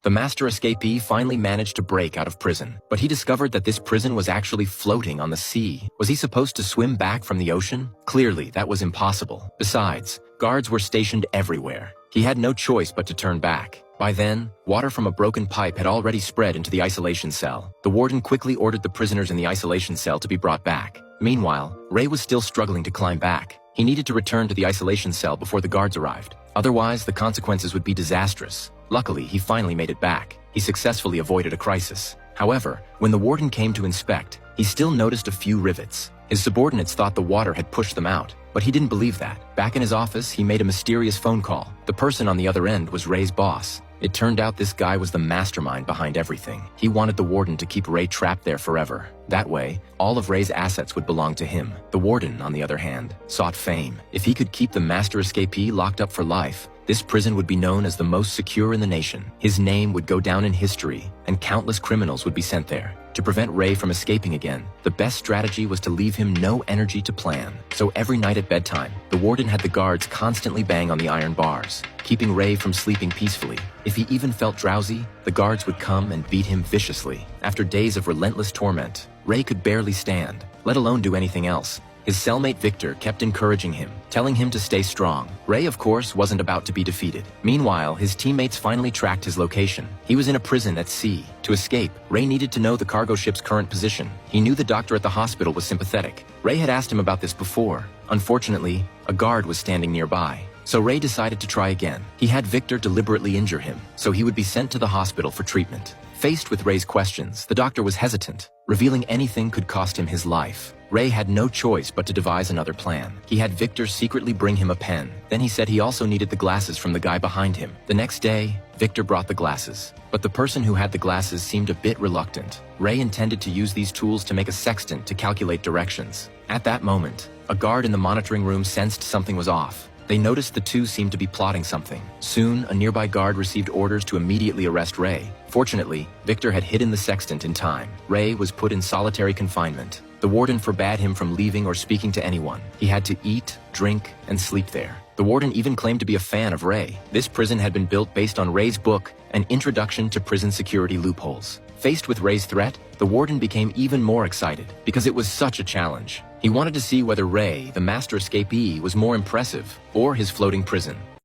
The master escapee finally managed to break out of prison, but he discovered that this prison was actually floating on the sea. Was he supposed to swim back from the ocean? Clearly, that was impossible. Besides, guards were stationed everywhere. He had no choice but to turn back. By then, water from a broken pipe had already spread into the isolation cell. The warden quickly ordered the prisoners in the isolation cell to be brought back. Meanwhile, Ray was still struggling to climb back. He needed to return to the isolation cell before the guards arrived. Otherwise, the consequences would be disastrous. Luckily, he finally made it back. He successfully avoided a crisis. However, when the warden came to inspect, he still noticed a few rivets. His subordinates thought the water had pushed them out, but he didn't believe that. Back in his office, he made a mysterious phone call. The person on the other end was Ray's boss. It turned out this guy was the mastermind behind everything. He wanted the warden to keep Ray trapped there forever. That way, all of Ray's assets would belong to him. The warden, on the other hand, sought fame. If he could keep the master escapee locked up for life, this prison would be known as the most secure in the nation. His name would go down in history, and countless criminals would be sent there. To prevent Ray from escaping again, the best strategy was to leave him no energy to plan. So every night at bedtime, the warden had the guards constantly bang on the iron bars, keeping Ray from sleeping peacefully. If he even felt drowsy, the guards would come and beat him viciously. After days of relentless torment, Ray could barely stand, let alone do anything else. His cellmate Victor kept encouraging him, telling him to stay strong. Ray, of course, wasn't about to be defeated. Meanwhile, his teammates finally tracked his location. He was in a prison at sea. To escape, Ray needed to know the cargo ship's current position. He knew the doctor at the hospital was sympathetic. Ray had asked him about this before. Unfortunately, a guard was standing nearby. So Ray decided to try again. He had Victor deliberately injure him, so he would be sent to the hospital for treatment. Faced with Ray's questions, the doctor was hesitant. Revealing anything could cost him his life. Ray had no choice but to devise another plan. He had Victor secretly bring him a pen. Then he said he also needed the glasses from the guy behind him. The next day, Victor brought the glasses. But the person who had the glasses seemed a bit reluctant. Ray intended to use these tools to make a sextant to calculate directions. At that moment, a guard in the monitoring room sensed something was off. They noticed the two seemed to be plotting something. Soon, a nearby guard received orders to immediately arrest Ray. Fortunately, Victor had hidden the sextant in time. Ray was put in solitary confinement. The warden forbade him from leaving or speaking to anyone. He had to eat, drink, and sleep there. The warden even claimed to be a fan of Ray. This prison had been built based on Ray's book, An Introduction to Prison Security Loopholes. Faced with Ray's threat, the warden became even more excited because it was such a challenge. He wanted to see whether Ray, the master escapee, was more impressive or his floating prison.